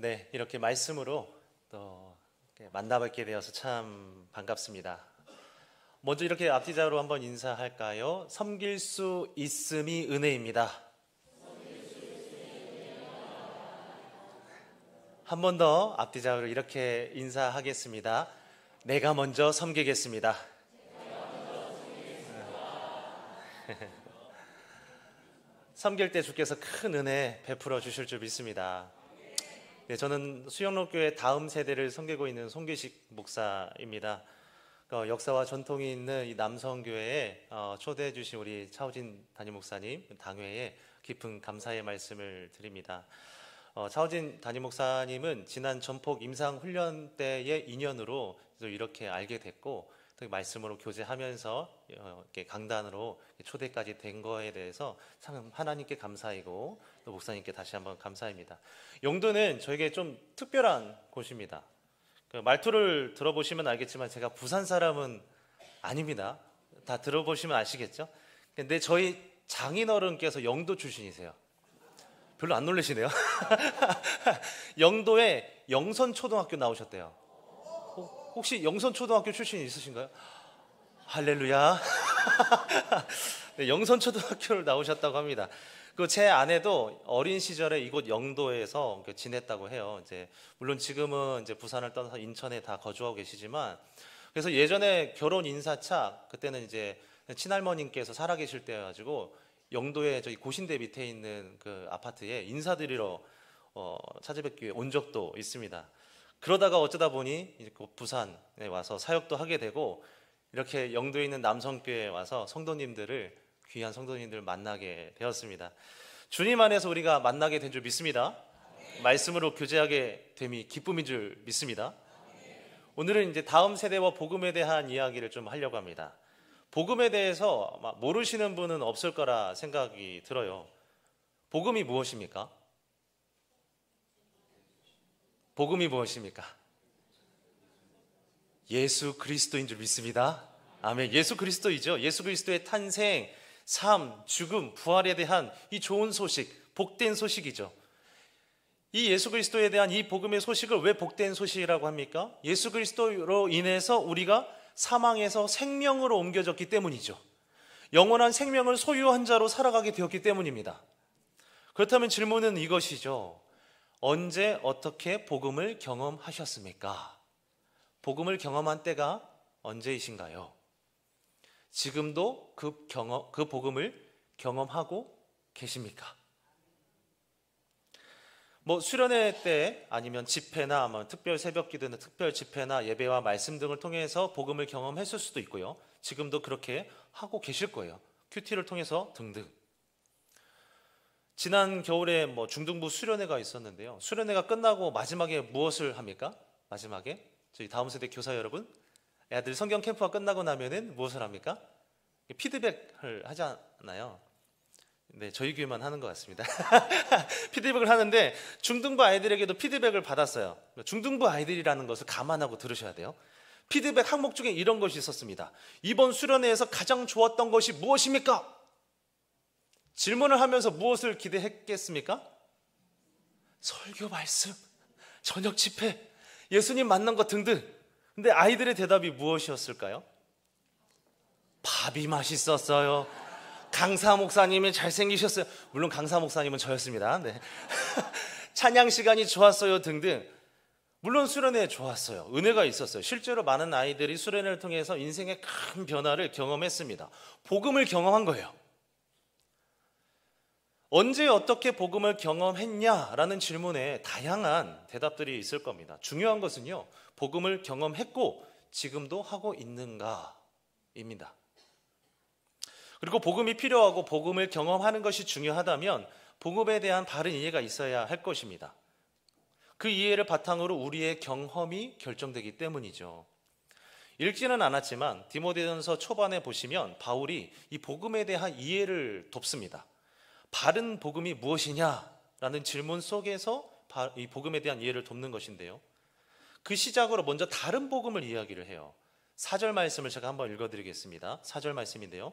네, 이렇게 말씀으로 또 만나뵙게 되어서 참 반갑습니다. 먼저 이렇게 앞뒤자로 한번 인사할까요? 섬길 수 있음이 은혜입니다. 한 번 더 앞뒤자로 이렇게 인사하겠습니다. 내가 먼저 섬기겠습니다. 섬길 때 주께서 큰 은혜 베풀어 주실 줄 믿습니다. 네, 저는 수영로교회 다음 세대를 섬기고 있는 송규식 목사입니다. 역사와 전통이 있는 이 남성교회에 초대해 주신 우리 차우진 담임 목사님 당회에 깊은 감사의 말씀을 드립니다. 차우진 담임 목사님은 지난 전폭 임상훈련 때의 인연으로 이렇게 알게 됐고 말씀으로 교제하면서 이렇게 강단으로 초대까지 된 거에 대해서 참 하나님께 감사이고 또 목사님께 다시 한번 감사합니다. 영도는 저에게 좀 특별한 곳입니다. 말투를 들어보시면 알겠지만 제가 부산 사람은 아닙니다. 다 들어보시면 아시겠죠? 근데 저희 장인어른께서 영도 출신이세요. 별로 안 놀라시네요. 영도에 영선초등학교 나오셨대요. 혹시 영선초등학교 출신 있으신가요? 할렐루야. 네, 영선초등학교를 나오셨다고 합니다. 제 아내도 어린 시절에 이곳 영도에서 지냈다고 해요. 물론 지금은 부산을 떠나서 인천에 다 거주하고 계시지만, 그래서 예전에 결혼 인사차 그때는 친할머님께서 살아계실 때여가지고 영도에 저기 고신대 밑에 있는 그 아파트에 인사드리러 찾아뵙기 위해 온 적도 있습니다. 그러다가 어쩌다 보니 이제 부산에 와서 사역도 하게 되고 이렇게 영도에 있는 남성교회에 와서 귀한 성도님들을 만나게 되었습니다. 주님 안에서 우리가 만나게 된 줄 믿습니다. 말씀으로 교제하게 됨이 기쁨인 줄 믿습니다. 오늘은 다음 세대와 복음에 대한 이야기를 좀 하려고 합니다. 복음에 대해서 모르시는 분은 없을 거라 생각이 들어요. 복음이 무엇입니까? 복음이 무엇입니까? 예수 그리스도인 줄 믿습니다. 아멘. 예수 그리스도이죠. 예수 그리스도의 탄생, 삶, 죽음, 부활에 대한 이 좋은 소식, 복된 소식이죠. 이 예수 그리스도에 대한 이 복음의 소식을 왜 복된 소식이라고 합니까? 예수 그리스도로 인해서 우리가 사망에서 생명으로 옮겨졌기 때문이죠. 영원한 생명을 소유한 자로 살아가게 되었기 때문입니다. 그렇다면 질문은 이것이죠. 언제 어떻게 복음을 경험하셨습니까? 복음을 경험한 때가 언제이신가요? 지금도 그 복음을 경험하고 계십니까? 수련회 때 아니면 집회나 특별 새벽 기도나 특별 집회나 예배와 말씀 등을 통해서 복음을 경험했을 수도 있고요. 지금도 그렇게 하고 계실 거예요. 큐티를 통해서 등등. 지난 겨울에 중등부 수련회가 있었는데요. 수련회가 끝나고 마지막에 무엇을 합니까? 마지막에 저희 다음 세대 교사 여러분, 애들 성경 캠프가 끝나고 나면은 무엇을 합니까? 피드백을 하잖아요. 네, 저희 교회만 하는 것 같습니다. 피드백을 하는데 중등부 아이들에게도 피드백을 받았어요. 중등부 아이들이라는 것을 감안하고 들으셔야 돼요. 피드백 항목 중에 이런 것이 있었습니다. 이번 수련회에서 가장 좋았던 것이 무엇입니까? 질문을 하면서 무엇을 기대했겠습니까? 설교 말씀, 저녁 집회, 예수님 만난 것 등등. 근데 아이들의 대답이 무엇이었을까요? 밥이 맛있었어요. 강사 목사님이 잘생기셨어요. 물론 강사 목사님은 저였습니다. 네. 찬양 시간이 좋았어요 등등. 물론 수련회 좋았어요. 은혜가 있었어요. 실제로 많은 아이들이 수련회를 통해서 인생의 큰 변화를 경험했습니다. 복음을 경험한 거예요. 언제 어떻게 복음을 경험했냐라는 질문에 다양한 대답들이 있을 겁니다. 중요한 것은요, 복음을 경험했고 지금도 하고 있는가입니다. 그리고 복음이 필요하고 복음을 경험하는 것이 중요하다면 복음에 대한 바른 이해가 있어야 할 것입니다. 그 이해를 바탕으로 우리의 경험이 결정되기 때문이죠. 읽지는 않았지만 디모데전서 초반에 보시면 바울이 이 복음에 대한 이해를 돕습니다. 바른 복음이 무엇이냐라는 질문 속에서 이 복음에 대한 이해를 돕는 것인데요. 그 시작으로 먼저 다른 복음을 이야기를 해요. 4절 말씀을 제가 한번 읽어드리겠습니다. 4절 말씀인데요.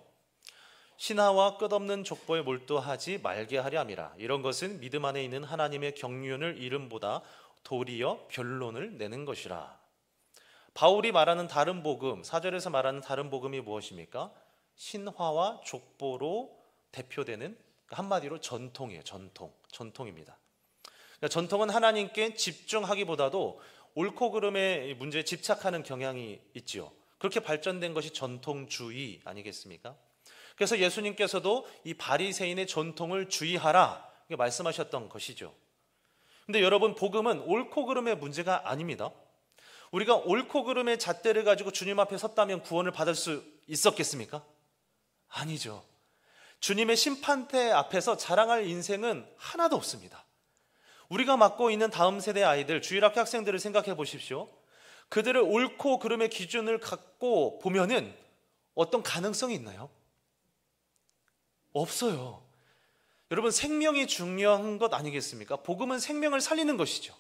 신하와 끝없는 족보에 몰두하지 말게 하려 함이라. 이런 것은 믿음 안에 있는 하나님의 경륜을 이름보다 도리어 변론을 내는 것이라. 바울이 말하는 다른 복음, 4절에서 말하는 다른 복음이 무엇입니까? 신화와 족보로 대표되는, 한마디로 전통이에요. 전통입니다. 그러니까 전통은 하나님께 집중하기보다도 옳고 그름의 문제에 집착하는 경향이 있지요. 그렇게 발전된 것이 전통주의 아니겠습니까? 그래서 예수님께서도 이 바리새인의 전통을 주의하라 이렇게 말씀하셨던 것이죠. 근데 여러분, 복음은 옳고 그름의 문제가 아닙니다. 우리가 옳고 그름의 잣대를 가지고 주님 앞에 섰다면 구원을 받을 수 있었겠습니까? 아니죠. 주님의 심판대 앞에서 자랑할 인생은 하나도 없습니다. 우리가 맡고 있는 다음 세대 아이들, 주일학교 학생들을 생각해 보십시오. 그들을 옳고 그름의 기준을 갖고 보면은 어떤 가능성이 있나요? 없어요. 여러분, 생명이 중요한 것 아니겠습니까? 복음은 생명을 살리는 것이죠.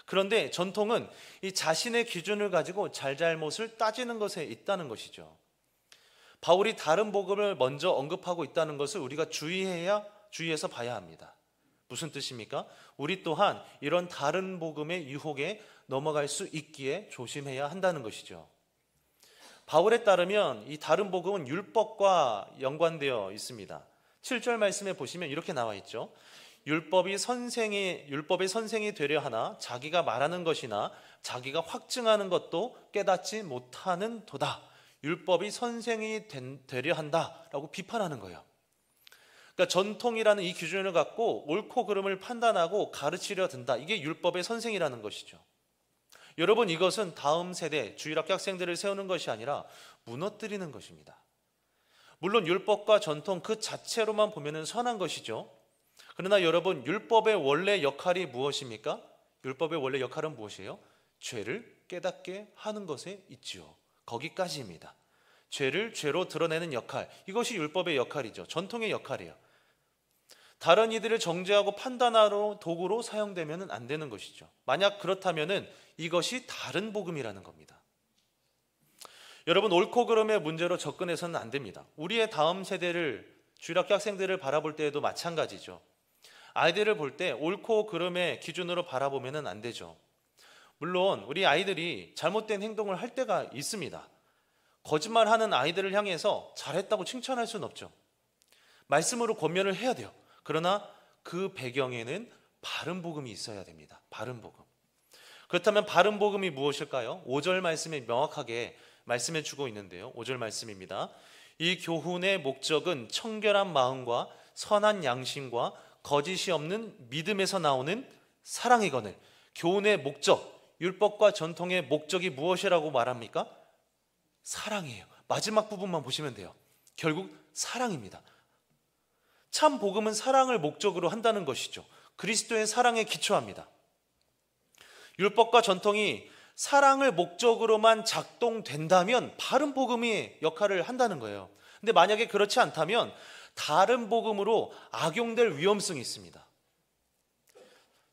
그런데 전통은 이 자신의 기준을 가지고 잘잘못을 따지는 것에 있다는 것이죠. 바울이 다른 복음을 먼저 언급하고 있다는 것을 우리가 주의해서 봐야 합니다. 무슨 뜻입니까? 우리 또한 이런 다른 복음의 유혹에 넘어갈 수 있기에 조심해야 한다는 것이죠. 바울에 따르면 이 다른 복음은 율법과 연관되어 있습니다. 7절 말씀에 보시면 이렇게 나와 있죠. 율법의 선생이 되려 하나 자기가 말하는 것이나 자기가 확증하는 것도 깨닫지 못하는 도다. 율법이 선생이 되려 한다라고 비판하는 거예요. 그러니까 전통이라는 이 기준을 갖고 옳고 그름을 판단하고 가르치려 든다. 이게 율법의 선생이라는 것이죠. 여러분, 이것은 다음 세대 주일학교 학생들을 세우는 것이 아니라 무너뜨리는 것입니다. 물론 율법과 전통 그 자체로만 보면 선한 것이죠. 그러나 여러분, 율법의 원래 역할이 무엇입니까? 율법의 원래 역할은 무엇이에요? 죄를 깨닫게 하는 것에 있지요. 거기까지입니다. 죄를 죄로 드러내는 역할, 이것이 율법의 역할이죠. 전통의 역할이에요. 다른 이들을 정죄하고 판단하러 도구로 사용되면 안 되는 것이죠. 만약 그렇다면 이것이 다른 복음이라는 겁니다. 여러분, 옳고 그름의 문제로 접근해서는 안 됩니다. 우리의 다음 세대를, 주일학교 학생들을 바라볼 때에도 마찬가지죠. 아이들을 볼 때 옳고 그름의 기준으로 바라보면 안 되죠. 물론 우리 아이들이 잘못된 행동을 할 때가 있습니다. 거짓말하는 아이들을 향해서 잘했다고 칭찬할 수는 없죠. 말씀으로 권면을 해야 돼요. 그러나 그 배경에는 바른 복음이 있어야 됩니다. 바른 복음. 그렇다면 바른 복음이 무엇일까요? 5절 말씀에 명확하게 말씀해 주고 있는데요. 5절 말씀입니다. 이 교훈의 목적은 청결한 마음과 선한 양심과 거짓이 없는 믿음에서 나오는 사랑이거늘. 교훈의 목적, 율법과 전통의 목적이 무엇이라고 말합니까? 사랑이에요. 마지막 부분만 보시면 돼요. 결국 사랑입니다. 참 복음은 사랑을 목적으로 한다는 것이죠. 그리스도의 사랑에 기초합니다. 율법과 전통이 사랑을 목적으로만 작동된다면 바른 복음이 역할을 한다는 거예요. 근데 만약에 그렇지 않다면 다른 복음으로 악용될 위험성이 있습니다.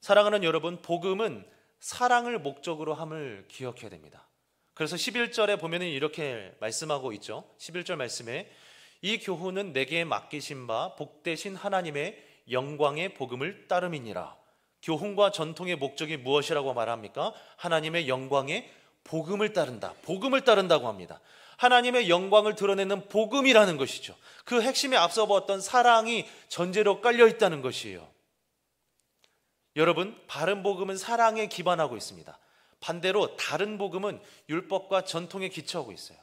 사랑하는 여러분, 복음은 사랑을 목적으로 함을 기억해야 됩니다. 그래서 11절에 보면 이렇게 말씀하고 있죠. 11절 말씀에 이 교훈은 내게 맡기신 바 복되신 하나님의 영광의 복음을 따름이니라. 교훈과 전통의 목적이 무엇이라고 말합니까? 하나님의 영광의 복음을 따른다. 복음을 따른다고 합니다. 하나님의 영광을 드러내는 복음이라는 것이죠. 그 핵심에 앞서 보았던 사랑이 전제로 깔려 있다는 것이에요. 여러분, 바른 복음은 사랑에 기반하고 있습니다. 반대로 다른 복음은 율법과 전통에 기초하고 있어요.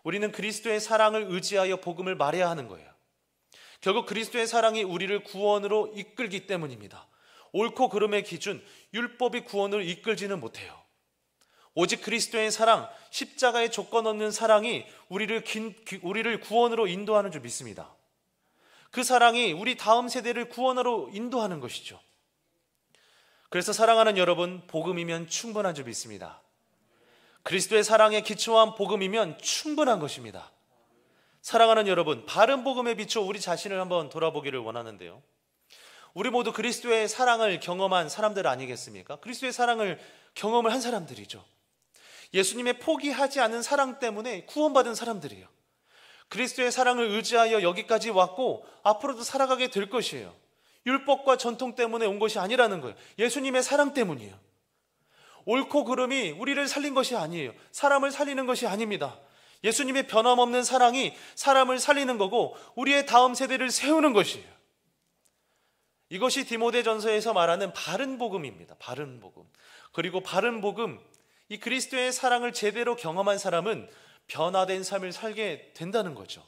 우리는 그리스도의 사랑을 의지하여 복음을 말해야 하는 거예요. 결국 그리스도의 사랑이 우리를 구원으로 이끌기 때문입니다. 옳고 그름의 기준, 율법이 구원을 이끌지는 못해요. 오직 그리스도의 사랑, 십자가의 조건 없는 사랑이 우리를 구원으로 인도하는 줄 믿습니다. 그 사랑이 우리 다음 세대를 구원으로 인도하는 것이죠. 그래서 사랑하는 여러분, 복음이면 충분한 줄 믿습니다. 그리스도의 사랑에 기초한 복음이면 충분한 것입니다. 사랑하는 여러분, 바른 복음에 비춰 우리 자신을 한번 돌아보기를 원하는데요. 우리 모두 그리스도의 사랑을 경험한 사람들 아니겠습니까? 그리스도의 사랑을 경험을 한 사람들이죠. 예수님의 포기하지 않은 사랑 때문에 구원받은 사람들이에요. 그리스도의 사랑을 의지하여 여기까지 왔고 앞으로도 살아가게 될 것이에요. 율법과 전통 때문에 온 것이 아니라는 거예요. 예수님의 사랑 때문이에요. 옳고 그름이 우리를 살린 것이 아니에요. 사람을 살리는 것이 아닙니다. 예수님의 변함없는 사랑이 사람을 살리는 거고 우리의 다음 세대를 세우는 것이에요. 이것이 디모데전서에서 말하는 바른 복음입니다. 바른 복음. 그리고 바른 복음, 이 그리스도의 사랑을 제대로 경험한 사람은 변화된 삶을 살게 된다는 거죠.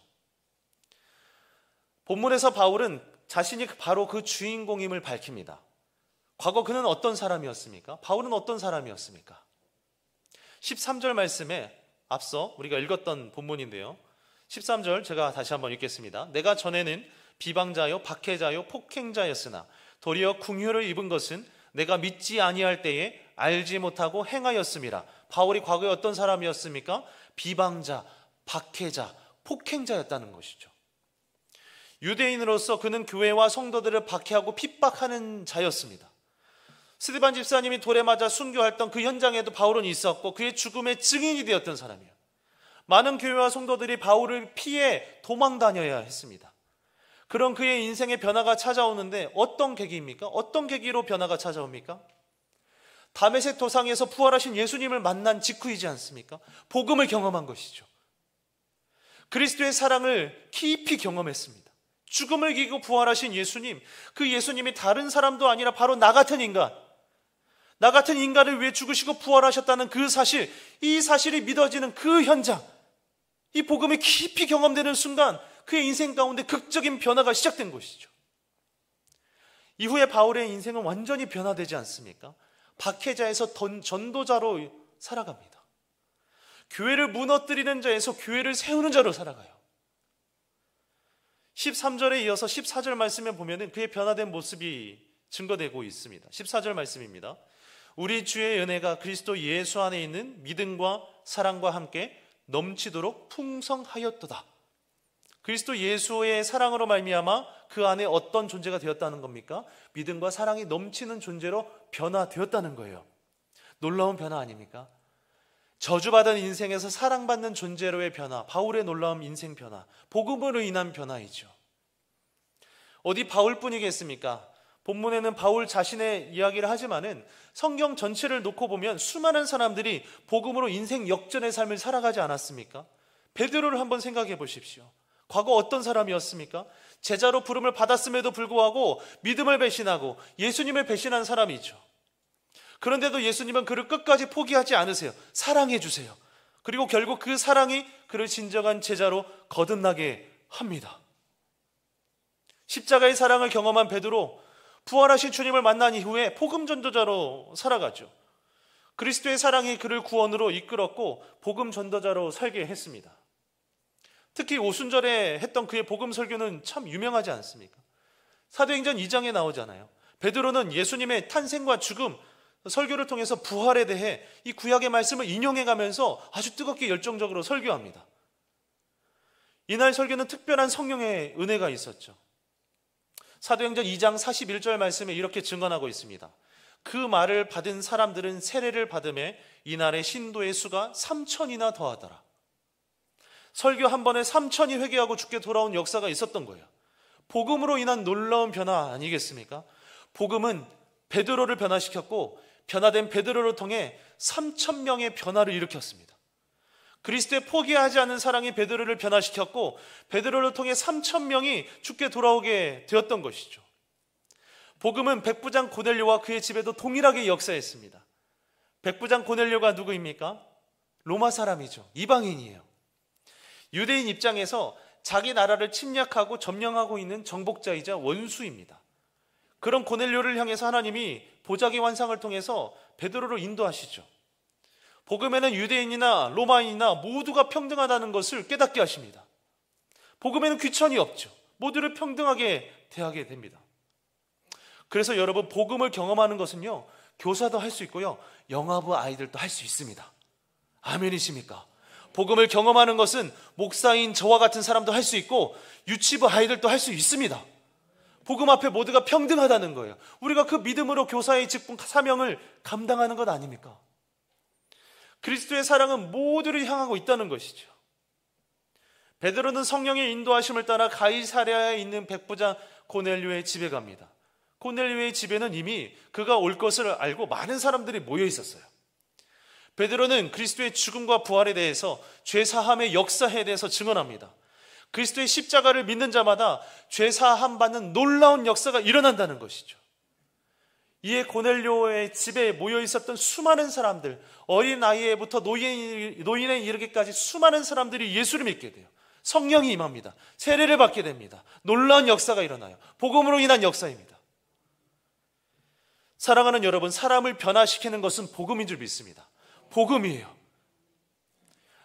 본문에서 바울은 자신이 바로 그 주인공임을 밝힙니다. 과거 그는 어떤 사람이었습니까? 바울은 어떤 사람이었습니까? 13절 말씀에 앞서 우리가 읽었던 본문인데요. 13절 제가 다시 한번 읽겠습니다. 내가 전에는 비방자요 박해자요 폭행자였으나 도리어 궁유를 입은 것은 내가 믿지 아니할 때에 알지 못하고 행하였음이라. 바울이 과거에 어떤 사람이었습니까? 비방자, 박해자, 폭행자였다는 것이죠. 유대인으로서 그는 교회와 성도들을 박해하고 핍박하는 자였습니다. 스데반 집사님이 돌에 맞아 순교했던 그 현장에도 바울은 있었고 그의 죽음의 증인이 되었던 사람이에요. 많은 교회와 성도들이 바울을 피해 도망 다녀야 했습니다. 그런 그의 인생의 변화가 찾아오는데 어떤 계기입니까? 어떤 계기로 변화가 찾아옵니까? 다메섹 도상에서 부활하신 예수님을 만난 직후이지 않습니까? 복음을 경험한 것이죠. 그리스도의 사랑을 깊이 경험했습니다. 죽음을 이기고 부활하신 예수님, 그 예수님이 다른 사람도 아니라 바로 나 같은 인간, 나 같은 인간을 위해 죽으시고 부활하셨다는 그 사실, 이 사실이 믿어지는 그 현장, 이 복음이 깊이 경험되는 순간 그의 인생 가운데 극적인 변화가 시작된 것이죠. 이후에 바울의 인생은 완전히 변화되지 않습니까? 박해자에서 전도자로 살아갑니다. 교회를 무너뜨리는 자에서 교회를 세우는 자로 살아가요. 13절에 이어서 14절 말씀에 보면 그의 변화된 모습이 증거되고 있습니다. 14절 말씀입니다. 우리 주의 은혜가 그리스도 예수 안에 있는 믿음과 사랑과 함께 넘치도록 풍성하였도다. 그리스도 예수의 사랑으로 말미암아 그 안에 어떤 존재가 되었다는 겁니까? 믿음과 사랑이 넘치는 존재로 변화되었다는 거예요. 놀라운 변화 아닙니까? 저주받은 인생에서 사랑받는 존재로의 변화, 바울의 놀라운 인생 변화, 복음으로 인한 변화이죠. 어디 바울뿐이겠습니까? 본문에는 바울 자신의 이야기를 하지만은 성경 전체를 놓고 보면 수많은 사람들이 복음으로 인생 역전의 삶을 살아가지 않았습니까? 베드로를 한번 생각해 보십시오. 과거 어떤 사람이었습니까? 제자로 부름을 받았음에도 불구하고 믿음을 배신하고 예수님을 배신한 사람이죠. 그런데도 예수님은 그를 끝까지 포기하지 않으세요. 사랑해 주세요. 그리고 결국 그 사랑이 그를 진정한 제자로 거듭나게 합니다. 십자가의 사랑을 경험한 베드로, 부활하신 주님을 만난 이후에 복음 전도자로 살아가죠. 그리스도의 사랑이 그를 구원으로 이끌었고 복음 전도자로 살게 했습니다. 특히 오순절에 했던 그의 복음 설교는 참 유명하지 않습니까? 사도행전 2장에 나오잖아요. 베드로는 예수님의 탄생과 죽음, 설교를 통해서 부활에 대해 이 구약의 말씀을 인용해가면서 아주 뜨겁게 열정적으로 설교합니다. 이날 설교는 특별한 성령의 은혜가 있었죠. 사도행전 2장 41절 말씀에 이렇게 증언하고 있습니다. 그 말을 받은 사람들은 세례를 받음에 이날의 신도의 수가 3,000이나 더하더라. 설교 한 번에 3,000이 회개하고 죽게 돌아온 역사가 있었던 거예요. 복음으로 인한 놀라운 변화 아니겠습니까? 복음은 베드로를 변화시켰고 변화된 베드로를 통해 3,000명의 변화를 일으켰습니다. 그리스도에 포기하지 않은 사랑이 베드로를 변화시켰고 베드로를 통해 3,000명이 죽게 돌아오게 되었던 것이죠. 복음은 백부장 고넬료와 그의 집에도 동일하게 역사했습니다. 백부장 고넬료가 누구입니까? 로마 사람이죠. 이방인이에요. 유대인 입장에서 자기 나라를 침략하고 점령하고 있는 정복자이자 원수입니다. 그런 고넬료를 향해서 하나님이 보자기 환상을 통해서 베드로를 인도하시죠. 복음에는 유대인이나 로마인이나 모두가 평등하다는 것을 깨닫게 하십니다. 복음에는 귀천이 없죠. 모두를 평등하게 대하게 됩니다. 그래서 여러분, 복음을 경험하는 것은요, 교사도 할 수 있고요, 영아부 아이들도 할 수 있습니다. 아멘이십니까? 복음을 경험하는 것은 목사인 저와 같은 사람도 할 수 있고 유치부 아이들도 할 수 있습니다. 복음 앞에 모두가 평등하다는 거예요. 우리가 그 믿음으로 교사의 직분 사명을 감당하는 것 아닙니까? 그리스도의 사랑은 모두를 향하고 있다는 것이죠. 베드로는 성령의 인도하심을 따라 가이사랴에 있는 백부장 고넬료의 집에 갑니다. 고넬료의 집에는 이미 그가 올 것을 알고 많은 사람들이 모여 있었어요. 베드로는 그리스도의 죽음과 부활에 대해서, 죄사함의 역사에 대해서 증언합니다. 그리스도의 십자가를 믿는 자마다 죄사함 받는 놀라운 역사가 일어난다는 것이죠. 이에 고넬료의 집에 모여 있었던 수많은 사람들, 어린 나이에부터 노인에 이르기까지 수많은 사람들이 예수를 믿게 돼요. 성령이 임합니다. 세례를 받게 됩니다. 놀라운 역사가 일어나요. 복음으로 인한 역사입니다. 사랑하는 여러분, 사람을 변화시키는 것은 복음인 줄 믿습니다. 복음이에요.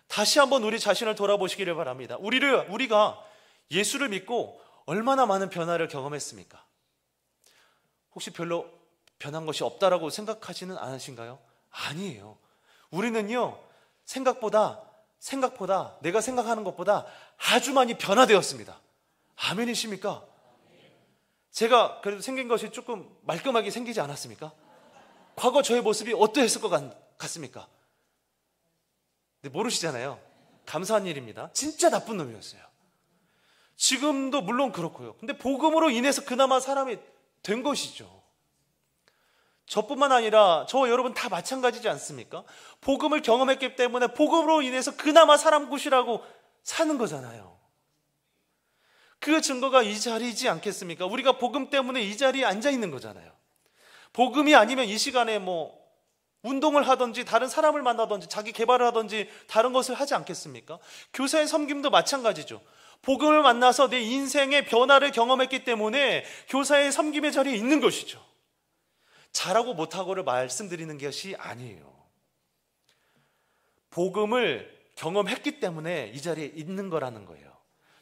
다시 한번 우리 자신을 돌아보시기를 바랍니다. 우리가 예수를 믿고 얼마나 많은 변화를 경험했습니까? 혹시 별로 변한 것이 없다라고 생각하지는 않으신가요? 아니에요. 우리는요, 생각보다 내가 생각하는 것보다 아주 많이 변화되었습니다. 아멘이십니까? 제가 그래도 생긴 것이 조금 말끔하게 생기지 않았습니까? 과거 저의 모습이 어떠했을 것 같습니까? 근데 모르시잖아요. 감사한 일입니다. 진짜 나쁜 놈이었어요. 지금도 물론 그렇고요. 근데 복음으로 인해서 그나마 사람이 된 것이죠. 저뿐만 아니라 저와 여러분 다 마찬가지지 않습니까? 복음을 경험했기 때문에 복음으로 인해서 그나마 사람 굿이라고 사는 거잖아요. 그 증거가 이 자리이지 않겠습니까? 우리가 복음 때문에 이 자리에 앉아 있는 거잖아요. 복음이 아니면 이 시간에 운동을 하든지 다른 사람을 만나든지 자기 개발을 하든지 다른 것을 하지 않겠습니까? 교사의 섬김도 마찬가지죠. 복음을 만나서 내 인생의 변화를 경험했기 때문에 교사의 섬김의 자리에 있는 것이죠. 잘하고 못하고를 말씀드리는 것이 아니에요. 복음을 경험했기 때문에 이 자리에 있는 거라는 거예요.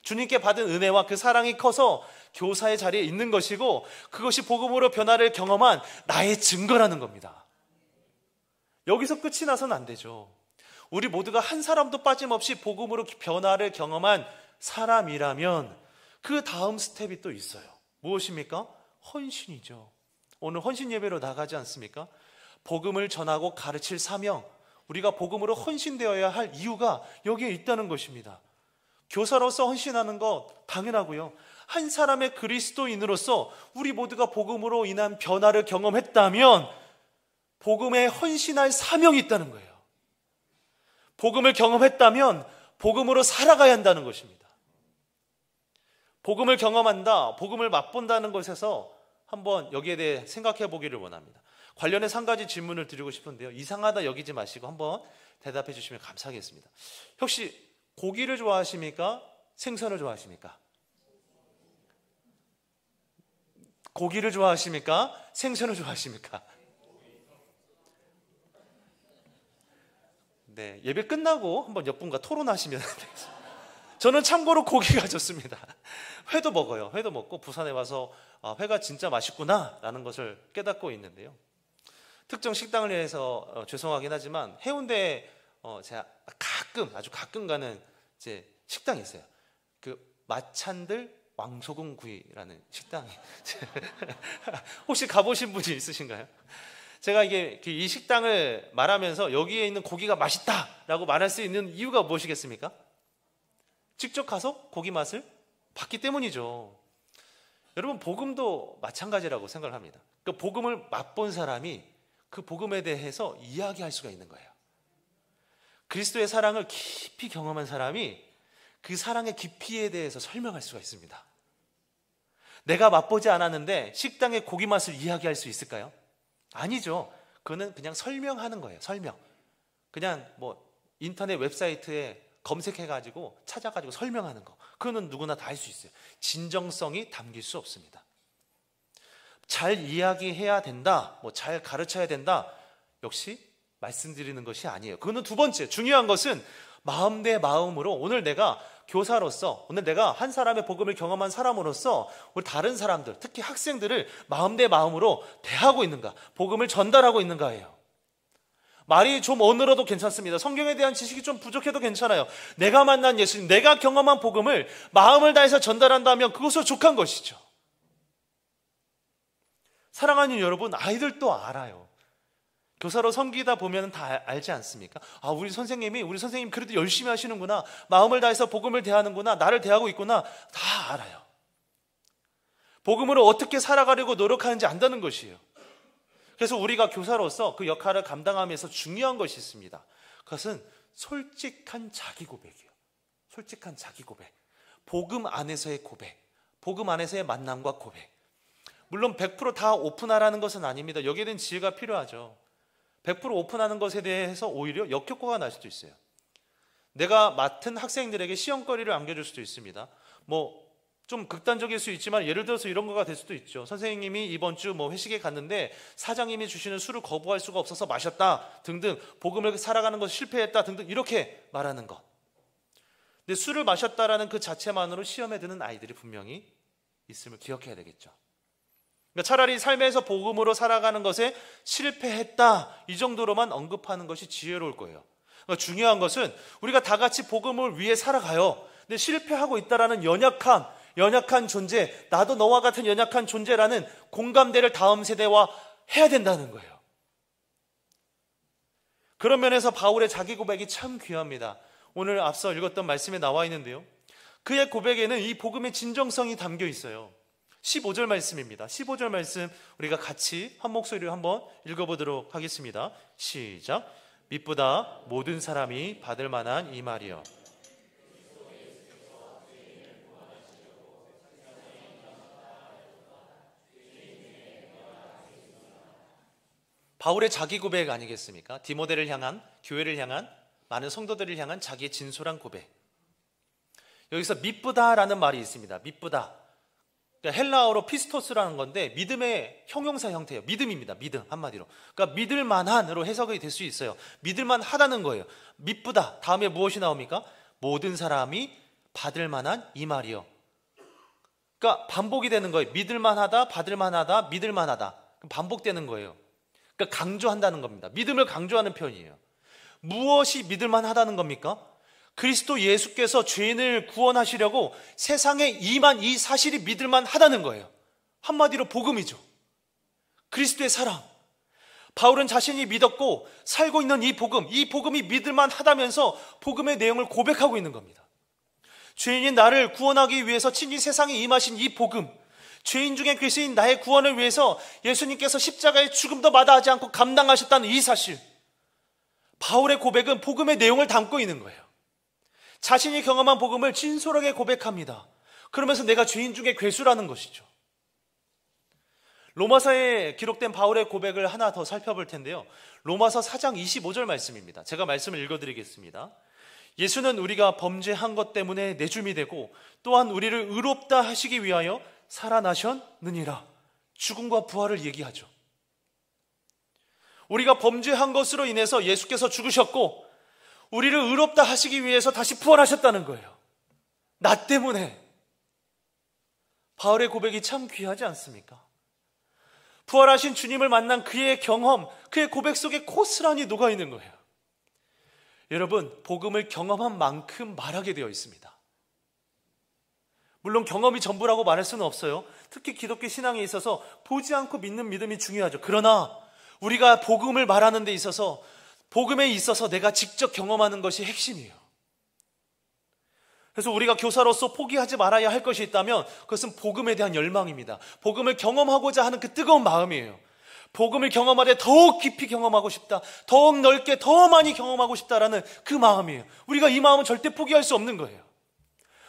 주님께 받은 은혜와 그 사랑이 커서 교사의 자리에 있는 것이고, 그것이 복음으로 변화를 경험한 나의 증거라는 겁니다. 여기서 끝이 나서는 안 되죠. 우리 모두가 한 사람도 빠짐없이 복음으로 변화를 경험한 사람이라면 그 다음 스텝이 또 있어요. 무엇입니까? 헌신이죠. 오늘 헌신 예배로 나가지 않습니까? 복음을 전하고 가르칠 사명, 우리가 복음으로 헌신되어야 할 이유가 여기에 있다는 것입니다. 교사로서 헌신하는 것 당연하고요. 한 사람의 그리스도인으로서 우리 모두가 복음으로 인한 변화를 경험했다면 복음에 헌신할 사명이 있다는 거예요. 복음을 경험했다면 복음으로 살아가야 한다는 것입니다. 복음을 경험한다, 복음을 맛본다는 것에서 한번 여기에 대해 생각해 보기를 원합니다. 관련해서 한 가지 질문을 드리고 싶은데요. 이상하다 여기지 마시고 한번 대답해 주시면 감사하겠습니다. 혹시 고기를 좋아하십니까? 생선을 좋아하십니까? 고기를 좋아하십니까? 생선을 좋아하십니까? 네, 예배 끝나고 한번 몇 분과 토론하시면 저는 참고로 고기가 좋습니다. 회도 먹어요. 회도 먹고 부산에 와서 회가 진짜 맛있구나 라는 것을 깨닫고 있는데요. 특정 식당을 위해서 죄송하긴 하지만 해운대에 제가 아주 가끔 가는 이제 식당이 있어요. 그 마찬들 왕소금구이라는 식당이 혹시 가보신 분이 있으신가요? 제가 이 식당을 말하면서 여기에 있는 고기가 맛있다라고 말할 수 있는 이유가 무엇이겠습니까? 직접 가서 고기 맛을 봤기 때문이죠. 여러분, 복음도 마찬가지라고 생각을 합니다. 그 복음을 맛본 사람이 그 복음에 대해서 이야기할 수가 있는 거예요. 그리스도의 사랑을 깊이 경험한 사람이 그 사랑의 깊이에 대해서 설명할 수가 있습니다. 내가 맛보지 않았는데 식당의 고기 맛을 이야기할 수 있을까요? 아니죠. 그거는 그냥 설명하는 거예요. 설명. 그냥 인터넷 웹사이트에 검색해가지고 찾아가지고 설명하는 거. 그거는 누구나 다 할 수 있어요. 진정성이 담길 수 없습니다. 잘 이야기해야 된다, 잘 가르쳐야 된다, 역시 말씀드리는 것이 아니에요. 그거는 두 번째, 중요한 것은 마음 대 마음으로 오늘 내가 교사로서, 오늘 내가 한 사람의 복음을 경험한 사람으로서 우리 다른 사람들, 특히 학생들을 마음 대 마음으로 대하고 있는가, 복음을 전달하고 있는가예요. 말이 좀 어눌어도 괜찮습니다. 성경에 대한 지식이 좀 부족해도 괜찮아요. 내가 만난 예수님, 내가 경험한 복음을 마음을 다해서 전달한다면 그것으로 족한 것이죠. 사랑하는 여러분, 아이들도 알아요. 교사로 섬기다 보면 다 알지 않습니까? 우리 선생님 그래도 열심히 하시는구나, 마음을 다해서 복음을 대하는구나, 나를 대하고 있구나, 다 알아요. 복음으로 어떻게 살아가려고 노력하는지 안다는 것이에요. 그래서 우리가 교사로서 그 역할을 감당하면서 중요한 것이 있습니다. 그것은 솔직한 자기 고백이에요. 솔직한 자기 고백. 복음 안에서의 고백. 복음 안에서의 만남과 고백. 물론 100% 다 오픈하라는 것은 아닙니다. 여기에 대한 지혜가 필요하죠. 100% 오픈하는 것에 대해서 오히려 역효과가 날 수도 있어요. 내가 맡은 학생들에게 시험거리를 안겨줄 수도 있습니다. 좀 극단적일 수 있지만 예를 들어서 이런 거가 될 수도 있죠. 선생님이 이번 주 회식에 갔는데 사장님이 주시는 술을 거부할 수가 없어서 마셨다 등등, 복음을 살아가는 것 실패했다 등등, 이렇게 말하는 것. 근데 술을 마셨다라는 그 자체만으로 시험에 드는 아이들이 분명히 있음을 기억해야 되겠죠. 그러니까 차라리 삶에서 복음으로 살아가는 것에 실패했다, 이 정도로만 언급하는 것이 지혜로울 거예요. 그러니까 중요한 것은 우리가 다 같이 복음을 위해 살아가요. 근데 실패하고 있다라는 연약한 존재, 나도 너와 같은 연약한 존재라는 공감대를 다음 세대와 해야 된다는 거예요. 그런 면에서 바울의 자기 고백이 참 귀합니다. 오늘 앞서 읽었던 말씀에 나와 있는데요, 그의 고백에는 이 복음의 진정성이 담겨 있어요. 15절 말씀입니다. 15절 말씀 우리가 같이 한 목소리로 한번 읽어보도록 하겠습니다. 시작. 미쁘다 모든 사람이 받을 만한 이 말이여. 바울의 자기 고백 아니겠습니까? 디모데를 향한, 교회를 향한, 많은 성도들을 향한 자기의 진솔한 고백. 여기서 미쁘다라는 말이 있습니다. 미쁘다. 그러니까 헬라어로 피스토스라는 건데 믿음의 형용사 형태예요. 믿음입니다. 믿음, 한마디로. 그러니까 믿을 만한으로 해석이 될 수 있어요. 믿을 만하다는 거예요. 미쁘다. 다음에 무엇이 나옵니까? 모든 사람이 받을 만한 이 말이요. 그러니까 반복이 되는 거예요. 믿을 만하다, 받을 만하다, 믿을 만하다. 반복되는 거예요. 그러니까 강조한다는 겁니다. 믿음을 강조하는 표현이에요. 무엇이 믿을 만하다는 겁니까? 그리스도 예수께서 죄인을 구원하시려고 세상에 임한 이 사실이 믿을 만하다는 거예요. 한마디로 복음이죠. 그리스도의 사랑. 바울은 자신이 믿었고 살고 있는 이 복음이 믿을 만하다면서 복음의 내용을 고백하고 있는 겁니다. 죄인인 나를 구원하기 위해서 친히 세상에 임하신 이 복음, 죄인 중에 계신 나의 구원을 위해서 예수님께서 십자가의 죽음도 마다하지 않고 감당하셨다는 이 사실, 바울의 고백은 복음의 내용을 담고 있는 거예요. 자신이 경험한 복음을 진솔하게 고백합니다. 그러면서 내가 죄인 중에 괴수라는 것이죠. 로마서에 기록된 바울의 고백을 하나 더 살펴볼 텐데요, 로마서 4장 25절 말씀입니다. 제가 말씀을 읽어드리겠습니다. 예수는 우리가 범죄한 것 때문에 내줌이 되고 또한 우리를 의롭다 하시기 위하여 살아나셨느니라. 죽음과 부활을 얘기하죠. 우리가 범죄한 것으로 인해서 예수께서 죽으셨고 우리를 의롭다 하시기 위해서 다시 부활하셨다는 거예요. 나 때문에. 바울의 고백이 참 귀하지 않습니까? 부활하신 주님을 만난 그의 경험, 그의 고백 속에 고스란히 녹아있는 거예요. 여러분, 복음을 경험한 만큼 말하게 되어 있습니다. 물론 경험이 전부라고 말할 수는 없어요. 특히 기독교 신앙에 있어서 보지 않고 믿는 믿음이 중요하죠. 그러나 우리가 복음을 말하는 데 있어서, 복음에 있어서 내가 직접 경험하는 것이 핵심이에요. 그래서 우리가 교사로서 포기하지 말아야 할 것이 있다면 그것은 복음에 대한 열망입니다. 복음을 경험하고자 하는 그 뜨거운 마음이에요. 복음을 경험하되 더욱 깊이 경험하고 싶다, 더욱 넓게 더 많이 경험하고 싶다라는 그 마음이에요. 우리가 이 마음은 절대 포기할 수 없는 거예요.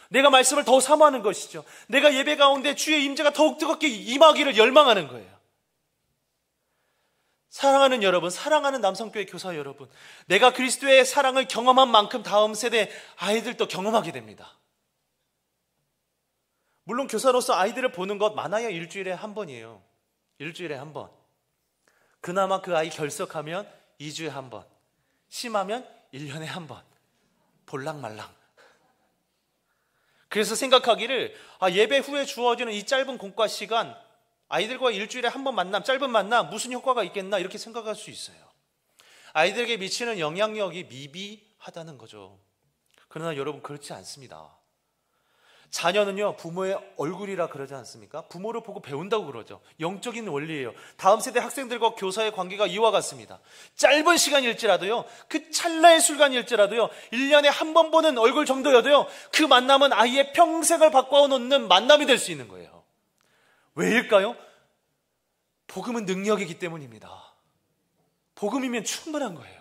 내가 말씀을 더 사모하는 것이죠. 내가 예배 가운데 주의 임재가 더욱 뜨겁게 임하기를 열망하는 거예요. 사랑하는 여러분, 사랑하는 남성교회 교사 여러분, 내가 그리스도의 사랑을 경험한 만큼 다음 세대 아이들도 경험하게 됩니다. 물론 교사로서 아이들을 보는 것 많아야 일주일에 한 번이에요. 일주일에 한 번. 그나마 그 아이 결석하면 2주에 한 번, 심하면 1년에 한 번, 볼랑말랑. 그래서 생각하기를 예배 후에 주어지는 이 짧은 공과 시간, 아이들과 일주일에 한 번 만남, 짧은 만남, 무슨 효과가 있겠나 이렇게 생각할 수 있어요. 아이들에게 미치는 영향력이 미비하다는 거죠. 그러나 여러분, 그렇지 않습니다. 자녀는요, 부모의 얼굴이라 그러지 않습니까? 부모를 보고 배운다고 그러죠. 영적인 원리예요. 다음 세대 학생들과 교사의 관계가 이와 같습니다. 짧은 시간일지라도요, 그 찰나의 순간일지라도요, 1년에 한 번 보는 얼굴 정도여도요, 그 만남은 아이의 평생을 바꿔놓는 만남이 될 수 있는 거예요. 왜일까요? 복음은 능력이기 때문입니다. 복음이면 충분한 거예요.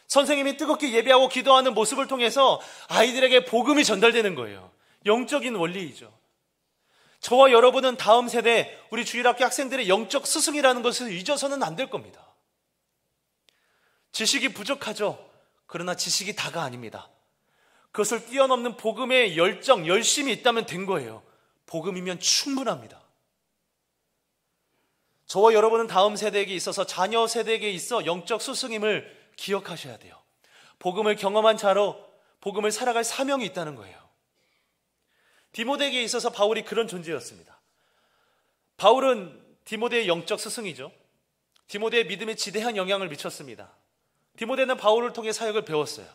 선생님이 뜨겁게 예배하고 기도하는 모습을 통해서 아이들에게 복음이 전달되는 거예요. 영적인 원리이죠. 저와 여러분은 다음 세대 우리 주일학교 학생들의 영적 스승이라는 것을 잊어서는 안 될 겁니다. 지식이 부족하죠. 그러나 지식이 다가 아닙니다. 그것을 뛰어넘는 복음의 열정, 열심이 있다면 된 거예요. 복음이면 충분합니다. 저와 여러분은 다음 세대에게 있어서, 자녀 세대에게 있어 영적 스승임을 기억하셔야 돼요. 복음을 경험한 자로 복음을 살아갈 사명이 있다는 거예요. 디모데에게 있어서 바울이 그런 존재였습니다. 바울은 디모데의 영적 스승이죠. 디모데의 믿음에 지대한 영향을 미쳤습니다. 디모데는 바울을 통해 사역을 배웠어요.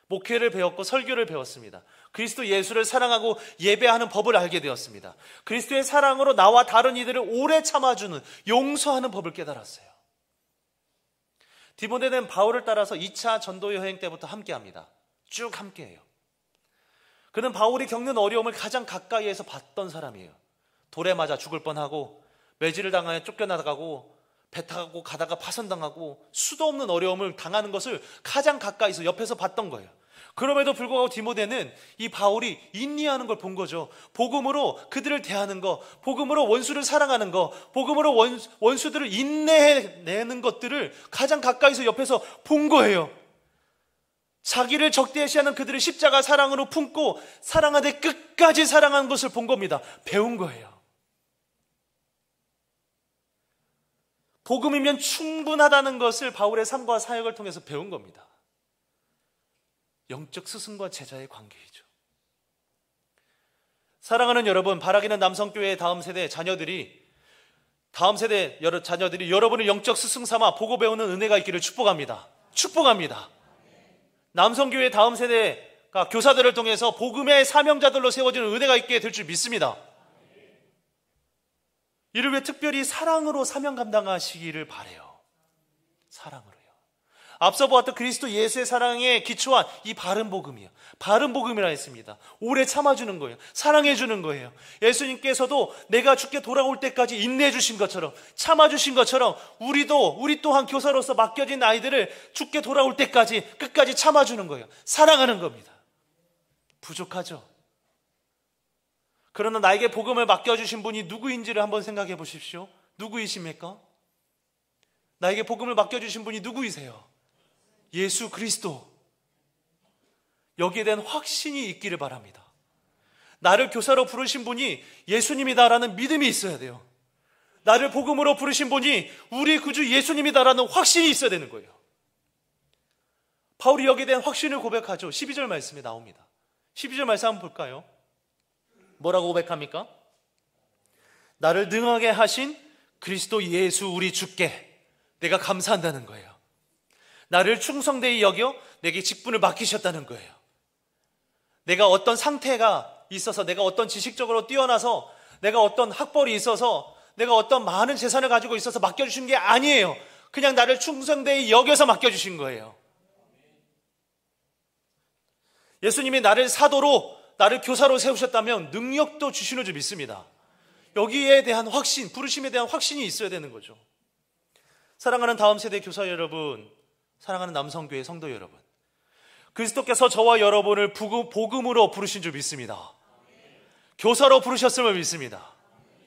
목회를 배웠고 설교를 배웠습니다. 그리스도 예수를 사랑하고 예배하는 법을 알게 되었습니다. 그리스도의 사랑으로 나와 다른 이들을 오래 참아주는, 용서하는 법을 깨달았어요. 디모데는 바울을 따라서 2차 전도 여행 때부터 함께합니다. 쭉 함께해요. 그는 바울이 겪는 어려움을 가장 가까이에서 봤던 사람이에요. 돌에 맞아 죽을 뻔하고, 매질을 당하여 쫓겨나가고, 배 타고 가다가 파손당하고, 수도 없는 어려움을 당하는 것을 가장 가까이서 옆에서 봤던 거예요. 그럼에도 불구하고 디모데는 이 바울이 인내하는 걸 본 거죠. 복음으로 그들을 대하는 거, 복음으로 원수를 사랑하는 거, 복음으로 원수들을 인내해내는 것들을 가장 가까이서 옆에서 본 거예요. 자기를 적대시하는 그들을 십자가 사랑으로 품고 사랑하되 끝까지 사랑하는 것을 본 겁니다. 배운 거예요. 복음이면 충분하다는 것을 바울의 삶과 사역을 통해서 배운 겁니다. 영적 스승과 제자의 관계이죠. 사랑하는 여러분, 바라기는 남성교회의 다음 세대 자녀들이 여러분을 영적 스승 삼아 보고 배우는 은혜가 있기를 축복합니다. 축복합니다. 남성교회 다음 세대가 교사들을 통해서 복음의 사명자들로 세워지는 은혜가 있게 될 줄 믿습니다. 이를 위해 특별히 사랑으로 사명 감당하시기를 바라요. 사랑으로요. 앞서 보았던 그리스도 예수의 사랑에 기초한 이 바른 복음이에요. 바른 복음이라 했습니다. 오래 참아주는 거예요. 사랑해주는 거예요. 예수님께서도 내가 주께 돌아올 때까지 인내해주신 것처럼, 참아주신 것처럼 우리 또한 교사로서 맡겨진 아이들을 주께 돌아올 때까지 끝까지 참아주는 거예요. 사랑하는 겁니다. 부족하죠? 그러나 나에게 복음을 맡겨주신 분이 누구인지를 한번 생각해 보십시오. 누구이십니까? 나에게 복음을 맡겨주신 분이 누구이세요? 예수 그리스도. 여기에 대한 확신이 있기를 바랍니다. 나를 교사로 부르신 분이 예수님이다라는 믿음이 있어야 돼요. 나를 복음으로 부르신 분이 우리 구주 예수님이다라는 확신이 있어야 되는 거예요. 바울이 여기에 대한 확신을 고백하죠. 12절 말씀에 나옵니다. 12절 말씀 한번 볼까요? 뭐라고 고백합니까? 나를 능하게 하신 그리스도 예수 우리 주께 내가 감사한다는 거예요. 나를 충성되이 여겨 내게 직분을 맡기셨다는 거예요. 내가 어떤 상태가 있어서, 내가 어떤 지식적으로 뛰어나서, 내가 어떤 학벌이 있어서, 내가 어떤 많은 재산을 가지고 있어서 맡겨주신 게 아니에요. 그냥 나를 충성되이 여겨서 맡겨주신 거예요. 예수님이 나를 사도로, 나를 교사로 세우셨다면 능력도 주시는 줄 믿습니다. 여기에 대한 확신, 부르심에 대한 확신이 있어야 되는 거죠. 사랑하는 다음 세대 교사 여러분, 사랑하는 남성교회 성도 여러분, 그리스도께서 저와 여러분을 복음으로 부르신 줄 믿습니다. 교사로 부르셨음을 믿습니다.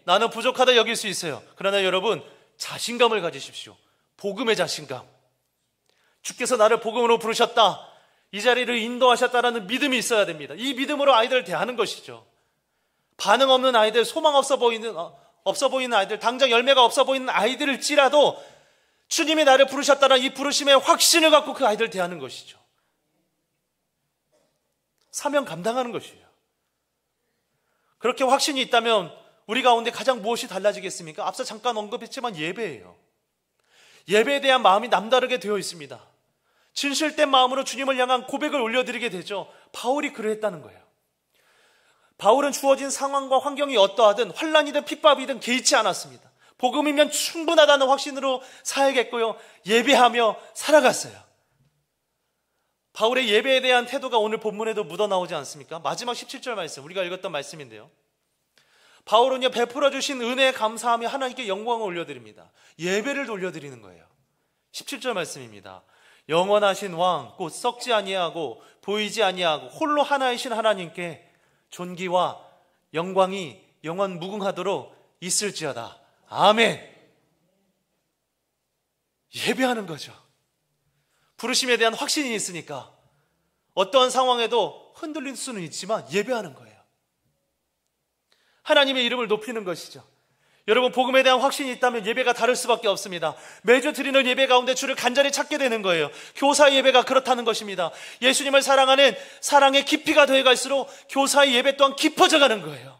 나는 부족하다 여길 수 있어요. 그러나 여러분, 자신감을 가지십시오. 복음의 자신감. 주께서 나를 복음으로 부르셨다, 이 자리를 인도하셨다라는 믿음이 있어야 됩니다. 이 믿음으로 아이들을 대하는 것이죠. 반응 없는 아이들, 소망 없어 보이는 아이들, 당장 열매가 없어 보이는 아이들일지라도 주님이 나를 부르셨다는 이 부르심의 확신을 갖고 그 아이들을 대하는 것이죠. 사명 감당하는 것이에요. 그렇게 확신이 있다면 우리 가운데 가장 무엇이 달라지겠습니까? 앞서 잠깐 언급했지만 예배예요. 예배에 대한 마음이 남다르게 되어 있습니다. 진실된 마음으로 주님을 향한 고백을 올려드리게 되죠. 바울이 그러했다는 거예요. 바울은 주어진 상황과 환경이 어떠하든 환난이든 핍박이든 개의치 않았습니다. 복음이면 충분하다는 확신으로 사역했고요, 예배하며 살아갔어요. 바울의 예배에 대한 태도가 오늘 본문에도 묻어나오지 않습니까? 마지막 17절 말씀, 우리가 읽었던 말씀인데요, 바울은요, 베풀어 주신 은혜에 감사하며 하나님께 영광을 올려드립니다. 예배를 돌려드리는 거예요. 17절 말씀입니다. 영원하신 왕 곧 썩지 아니하고 보이지 아니하고 홀로 하나이신 하나님께 존귀와 영광이 영원 무궁하도록 있을지어다. 아멘. 예배하는 거죠. 부르심에 대한 확신이 있으니까 어떠한 상황에도 흔들릴 수는 있지만 예배하는 거예요. 하나님의 이름을 높이는 것이죠. 여러분, 복음에 대한 확신이 있다면 예배가 다를 수밖에 없습니다. 매주 드리는 예배 가운데 주를 간절히 찾게 되는 거예요. 교사의 예배가 그렇다는 것입니다. 예수님을 사랑하는 사랑의 깊이가 더해갈수록 교사의 예배 또한 깊어져 가는 거예요.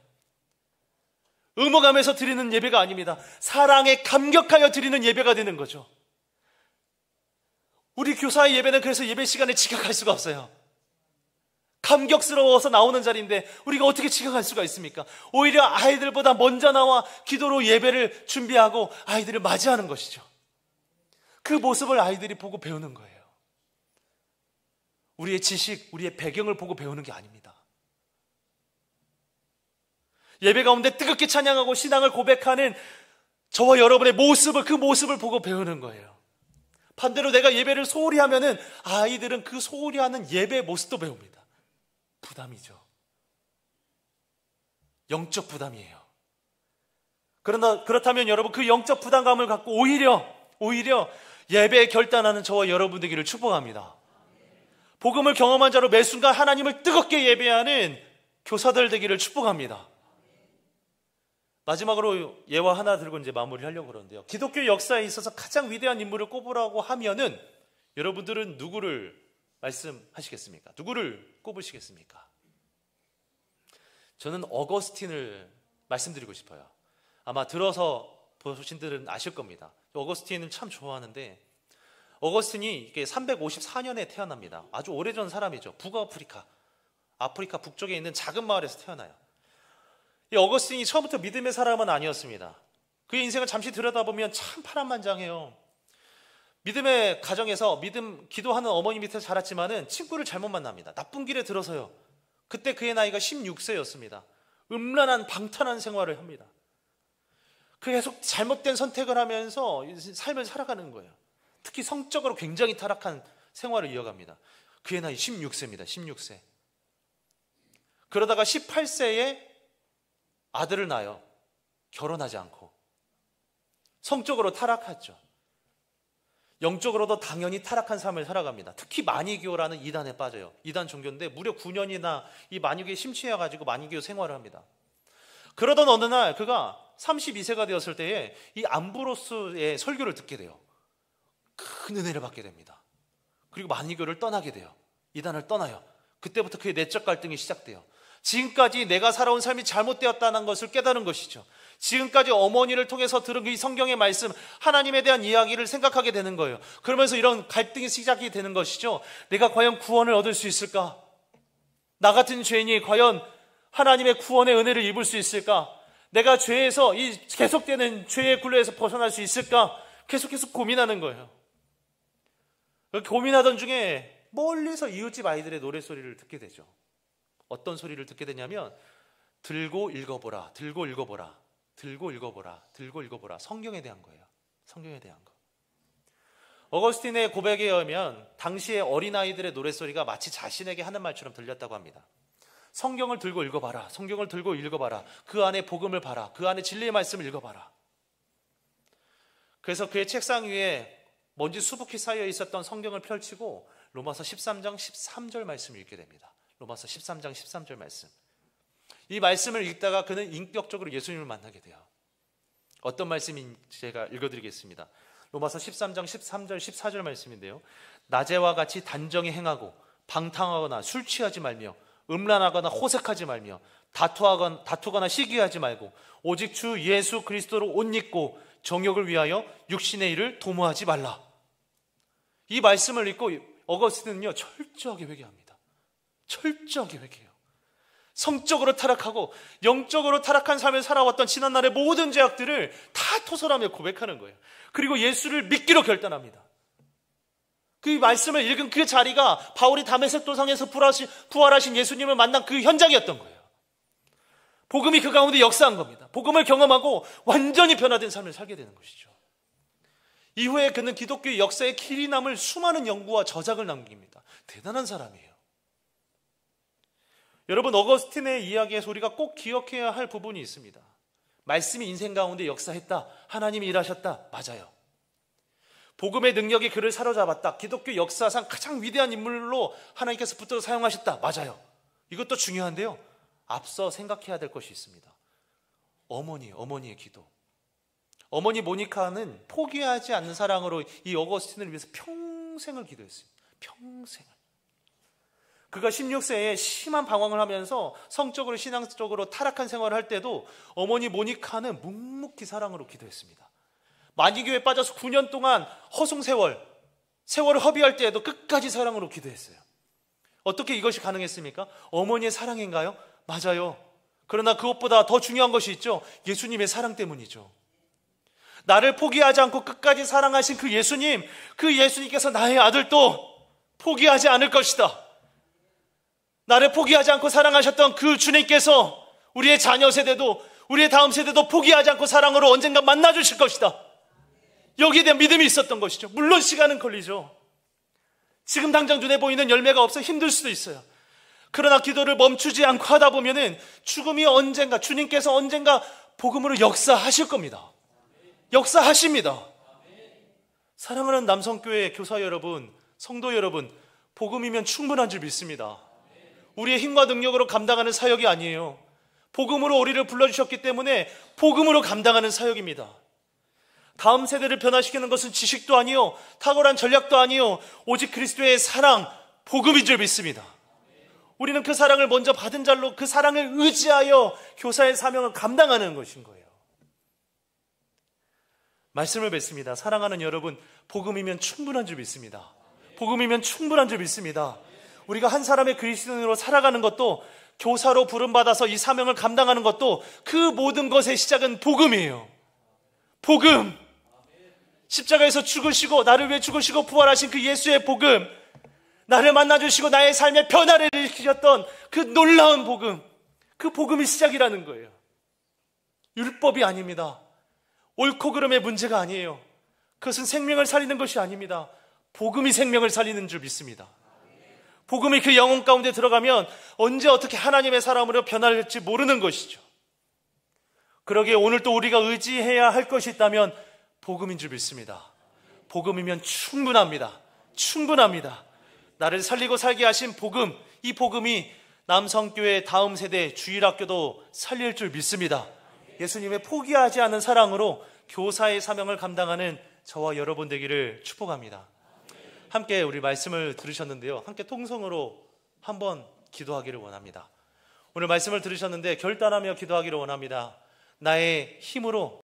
의무감에서 드리는 예배가 아닙니다. 사랑에 감격하여 드리는 예배가 되는 거죠. 우리 교사의 예배는 그래서 예배 시간에 지각할 수가 없어요. 감격스러워서 나오는 자리인데 우리가 어떻게 지각할 수가 있습니까? 오히려 아이들보다 먼저 나와 기도로 예배를 준비하고 아이들을 맞이하는 것이죠. 그 모습을 아이들이 보고 배우는 거예요. 우리의 지식, 우리의 배경을 보고 배우는 게 아닙니다. 예배 가운데 뜨겁게 찬양하고 신앙을 고백하는 저와 여러분의 모습을, 그 모습을 보고 배우는 거예요. 반대로 내가 예배를 소홀히 하면은 아이들은 그 소홀히 하는 예배의 모습도 배웁니다. 부담이죠. 영적 부담이에요. 그렇다면 여러분, 그 영적 부담감을 갖고 오히려 예배에 결단하는 저와 여러분 되기를 축복합니다. 복음을 경험한 자로 매 순간 하나님을 뜨겁게 예배하는 교사들 되기를 축복합니다. 마지막으로 예화 하나 들고 이제 마무리하려고 그러는데요. 기독교 역사에 있어서 가장 위대한 인물을 꼽으라고 하면은 여러분들은 누구를 말씀하시겠습니까? 누구를 꼽으시겠습니까? 저는 어거스틴을 말씀드리고 싶어요. 아마 들어서 보신 분들은 아실 겁니다. 어거스틴을 참 좋아하는데, 어거스틴이 354년에 태어납니다. 아주 오래전 사람이죠. 북아프리카, 아프리카 북쪽에 있는 작은 마을에서 태어나요. 이 어거스틴이 처음부터 믿음의 사람은 아니었습니다. 그의 인생을 잠시 들여다보면 참 파란만장해요. 믿음의 가정에서 기도하는 어머니 밑에서 자랐지만은 친구를 잘못 만납니다. 나쁜 길에 들어서요. 그때 그의 나이가 16세였습니다. 음란한 방탕한 생활을 합니다. 계속 잘못된 선택을 하면서 삶을 살아가는 거예요. 특히 성적으로 굉장히 타락한 생활을 이어갑니다. 그의 나이 16세입니다. 16세. 그러다가 18세에 아들을 낳아요. 결혼하지 않고. 성적으로 타락했죠. 영적으로도 당연히 타락한 삶을 살아갑니다. 특히 마니교라는 이단에 빠져요. 이단 종교인데 무려 9년이나 이 마니교에 심취해가지고 마니교 생활을 합니다. 그러던 어느 날 그가 32세가 되었을 때에 이 암브로스의 설교를 듣게 돼요. 큰 은혜를 받게 됩니다. 그리고 마니교를 떠나게 돼요. 이단을 떠나요. 그때부터 그의 내적 갈등이 시작돼요. 지금까지 내가 살아온 삶이 잘못되었다는 것을 깨달은 것이죠. 지금까지 어머니를 통해서 들은 이 성경의 말씀, 하나님에 대한 이야기를 생각하게 되는 거예요. 그러면서 이런 갈등이 시작이 되는 것이죠. 내가 과연 구원을 얻을 수 있을까? 나 같은 죄인이 과연 하나님의 구원의 은혜를 입을 수 있을까? 내가 죄에서, 이 계속되는 죄의 굴레에서 벗어날 수 있을까? 계속 고민하는 거예요. 고민하던 중에 멀리서 이웃집 아이들의 노래소리를 듣게 되죠. 어떤 소리를 듣게 되냐면 들고 읽어보라, 들고 읽어보라, 들고 읽어보라, 들고 읽어보라. 성경에 대한 거예요. 성경에 대한 거. 어거스틴의 고백에 의하면 당시의 어린아이들의 노래소리가 마치 자신에게 하는 말처럼 들렸다고 합니다. 성경을 들고 읽어봐라, 성경을 들고 읽어봐라, 그 안에 복음을 봐라, 그 안에 진리의 말씀을 읽어봐라. 그래서 그의 책상 위에 먼지 수북히 쌓여 있었던 성경을 펼치고 로마서 13장 13절 말씀을 읽게 됩니다. 로마서 13장 13절 말씀. 이 말씀을 읽다가 그는 인격적으로 예수님을 만나게 돼요. 어떤 말씀인지 제가 읽어드리겠습니다. 로마서 13장 13절 14절 말씀인데요. 낮에와 같이 단정히 행하고 방탕하거나 술 취하지 말며 음란하거나 호색하지 말며 다투거나 시기하지 말고 오직 주 예수 그리스도로 옷 입고 정욕을 위하여 육신의 일을 도모하지 말라. 이 말씀을 읽고 어거스틴은요 철저하게 회개합니다. 철저하게 회개해요. 성적으로 타락하고 영적으로 타락한 삶을 살아왔던 지난날의 모든 죄악들을 다 토설하며 고백하는 거예요. 그리고 예수를 믿기로 결단합니다. 그 말씀을 읽은 그 자리가 바울이 다메섹 도상에서 부활하신 예수님을 만난 그 현장이었던 거예요. 복음이 그 가운데 역사한 겁니다. 복음을 경험하고 완전히 변화된 삶을 살게 되는 것이죠. 이후에 그는 기독교의 역사에 길이 남을 수많은 연구와 저작을 남깁니다. 대단한 사람이에요. 여러분, 어거스틴의 이야기에서 우리가 꼭 기억해야 할 부분이 있습니다. 말씀이 인생 가운데 역사했다. 하나님이 일하셨다. 맞아요. 복음의 능력이 그를 사로잡았다. 기독교 역사상 가장 위대한 인물로 하나님께서 붙들어 사용하셨다. 맞아요. 이것도 중요한데요. 앞서 생각해야 될 것이 있습니다. 어머니의 기도. 어머니 모니카는 포기하지 않는 사랑으로 이 어거스틴을 위해서 평생을 기도했어요. 평생을. 그가 16세에 심한 방황을 하면서 성적으로 신앙적으로 타락한 생활을 할 때도 어머니 모니카는 묵묵히 사랑으로 기도했습니다. 만이교에 빠져서 9년 동안 세월을 허비할 때에도 끝까지 사랑으로 기도했어요. 어떻게 이것이 가능했습니까? 어머니의 사랑인가요? 맞아요. 그러나 그것보다 더 중요한 것이 있죠. 예수님의 사랑 때문이죠. 나를 포기하지 않고 끝까지 사랑하신 그 예수님께서 나의 아들도 포기하지 않을 것이다. 나를 포기하지 않고 사랑하셨던 그 주님께서 우리의 자녀 세대도, 우리의 다음 세대도 포기하지 않고 사랑으로 언젠가 만나주실 것이다. 여기에 대한 믿음이 있었던 것이죠. 물론 시간은 걸리죠. 지금 당장 눈에 보이는 열매가 없어 힘들 수도 있어요. 그러나 기도를 멈추지 않고 하다 보면은 죽음이 언젠가, 주님께서 언젠가 복음으로 역사하실 겁니다. 역사하십니다. 사랑하는 남성교회 교사 여러분, 성도 여러분, 복음이면 충분한 줄 믿습니다. 우리의 힘과 능력으로 감당하는 사역이 아니에요. 복음으로 우리를 불러주셨기 때문에 복음으로 감당하는 사역입니다. 다음 세대를 변화시키는 것은 지식도 아니요, 탁월한 전략도 아니요, 오직 그리스도의 사랑, 복음인 줄 믿습니다. 우리는 그 사랑을 먼저 받은 자로 그 사랑을 의지하여 교사의 사명을 감당하는 것인 거예요. 말씀을 뵙습니다. 사랑하는 여러분, 복음이면 충분한 줄 믿습니다. 복음이면 충분한 줄 믿습니다. 우리가 한 사람의 그리스도인으로 살아가는 것도, 교사로 부름받아서 이 사명을 감당하는 것도, 그 모든 것의 시작은 복음이에요. 복음. 십자가에서 죽으시고 나를 위해 죽으시고 부활하신 그 예수의 복음, 나를 만나주시고 나의 삶에 변화를 일으키셨던 그 놀라운 복음, 그 복음이 시작이라는 거예요. 율법이 아닙니다. 옳고 그름의 문제가 아니에요. 그것은 생명을 살리는 것이 아닙니다. 복음이 생명을 살리는 줄 믿습니다. 복음이 그 영혼 가운데 들어가면 언제 어떻게 하나님의 사람으로 변화할지 모르는 것이죠. 그러기에 오늘 또 우리가 의지해야 할 것이 있다면 복음인 줄 믿습니다. 복음이면 충분합니다. 충분합니다. 나를 살리고 살게 하신 복음, 이 복음이 남성교회 다음 세대 주일학교도 살릴 줄 믿습니다. 예수님의 포기하지 않은 사랑으로 교사의 사명을 감당하는 저와 여러분 되기를 축복합니다. 함께 우리 말씀을 들으셨는데요, 함께 통성으로 한번 기도하기를 원합니다. 오늘 말씀을 들으셨는데 결단하며 기도하기를 원합니다. 나의 힘으로